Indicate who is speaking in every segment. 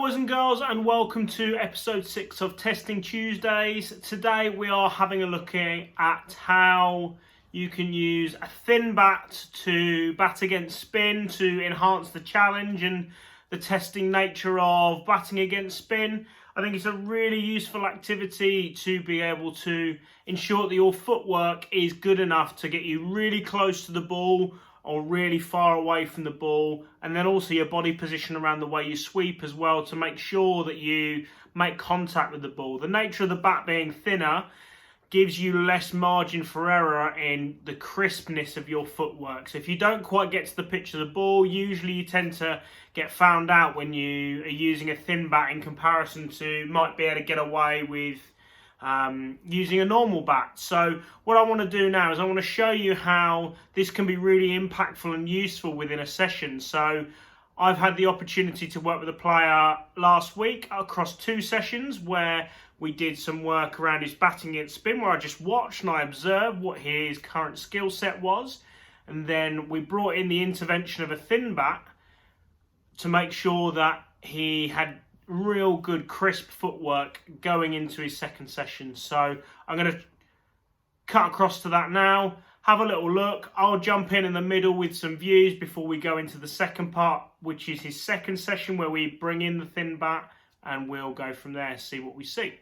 Speaker 1: boys and girls, and welcome to episode 6 of Testing Tuesdays. Today we are having a look at how you can use a thin bat to bat against spin to enhance the challenge and the testing nature of batting against spin. I think it's a really useful activity to be able to ensure that your footwork is good enough to get you really close to the ball or really far away from the ball, and then also your body position around the way you sweep as well to make sure that you make contact with the ball. The nature of the bat being thinner gives you less margin for error in the crispness of your footwork. So if you don't quite get to the pitch of the ball, usually you tend to get found out when you are using a thin bat in comparison to might be able to get away with using a normal bat. So what I want to do now is I want to show you how this can be really impactful and useful within a session. So I've had the opportunity to work with a player last week across 2 sessions where we did some work around his batting against spin, where I just watched and I observed what his current skill set was, and then we brought in the intervention of a thin bat to make sure that he had real good crisp footwork going into his second session. So I'm going to cut across to that now, have a little look. I'll jump in the middle with some views before we go into the second part, which is his second session where we bring in the thin bat, and we'll go from there, see what we see.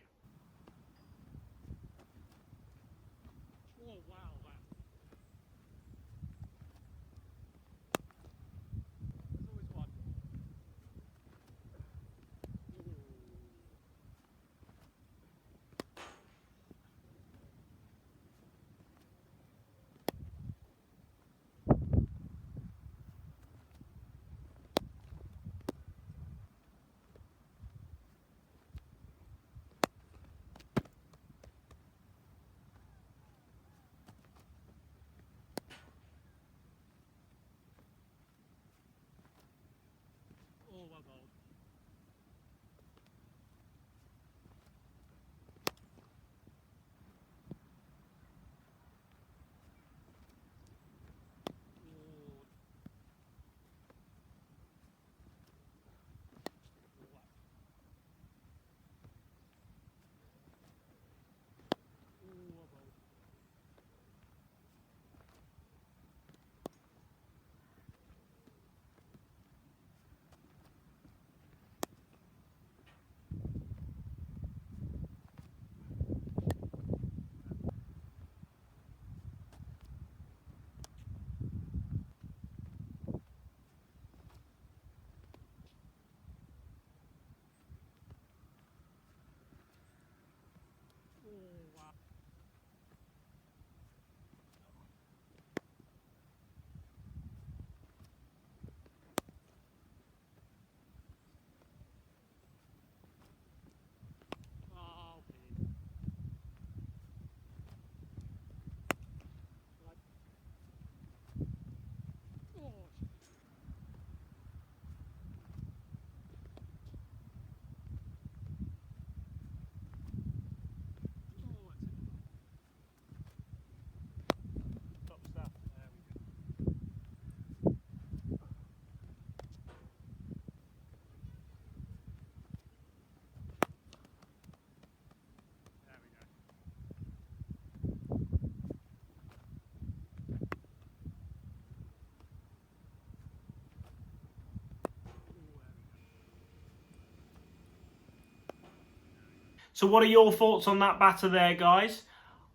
Speaker 1: So what are your thoughts on that batter there, guys?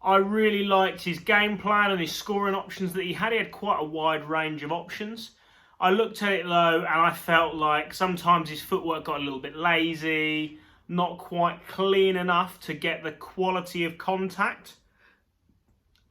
Speaker 1: I really liked his game plan and his scoring options that he had. He had quite a wide range of options. I looked at it though, and I felt like sometimes his footwork got a little bit lazy, not quite clean enough to get the quality of contact,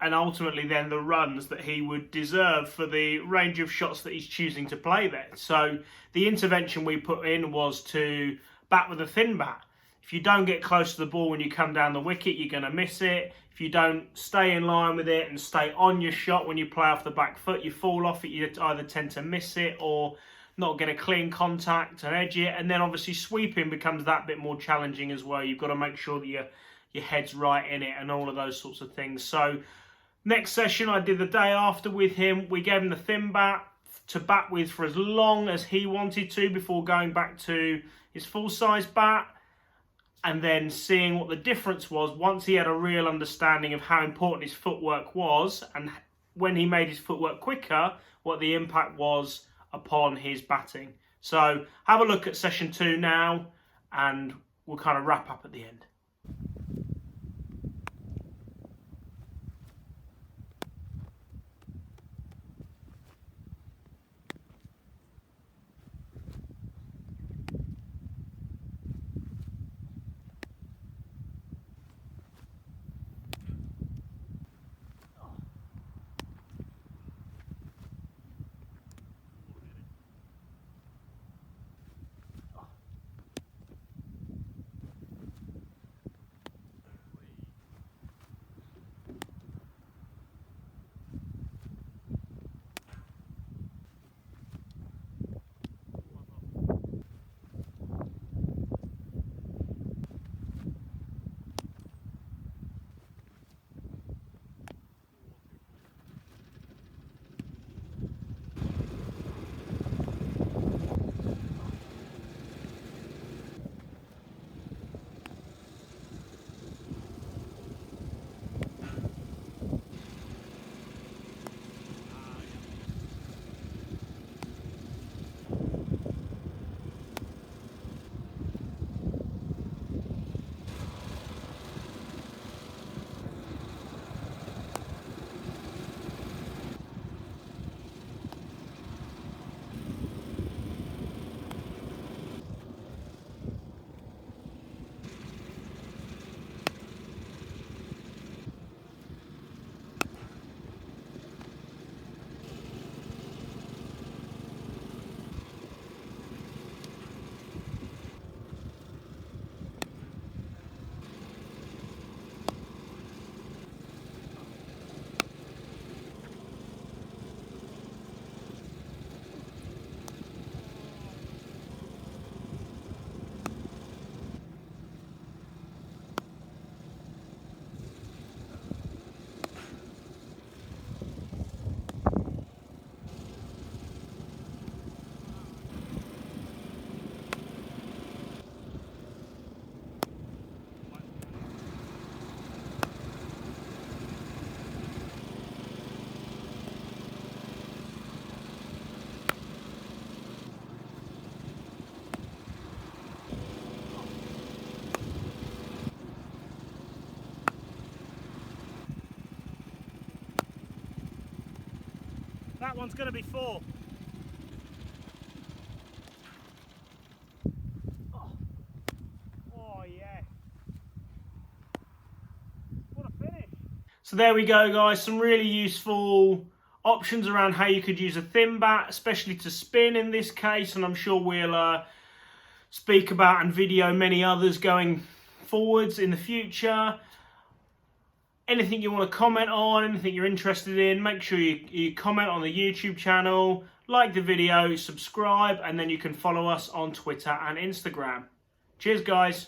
Speaker 1: and ultimately then the runs that he would deserve for the range of shots that he's choosing to play there. So the intervention we put in was to bat with a thin bat. If you don't get close to the ball when you come down the wicket, you're going to miss it. If you don't stay in line with it and stay on your shot when you play off the back foot, you fall off it, you either tend to miss it or not get a clean contact and edge it. And then obviously sweeping becomes that bit more challenging as well. You've got to make sure that your head's right in it and all of those sorts of things. So next session I did the day after with him. We gave him the thin bat to bat with for as long as he wanted to before going back to his full-size bat, and then seeing what the difference was once he had a real understanding of how important his footwork was, and when he made his footwork quicker, what the impact was upon his batting. So have a look at session 2 now, and we'll kind of wrap up at the end. That one's going to be 4. Oh yeah. What a finish. So there we go, guys. Some really useful options around how you could use a thin bat, especially to spin in this case, and I'm sure we'll speak about and video many others going forwards in the future. Anything you want to comment on, anything you're interested in, make sure you comment on the YouTube channel, like the video, subscribe, and then you can follow us on Twitter and Instagram. Cheers, guys.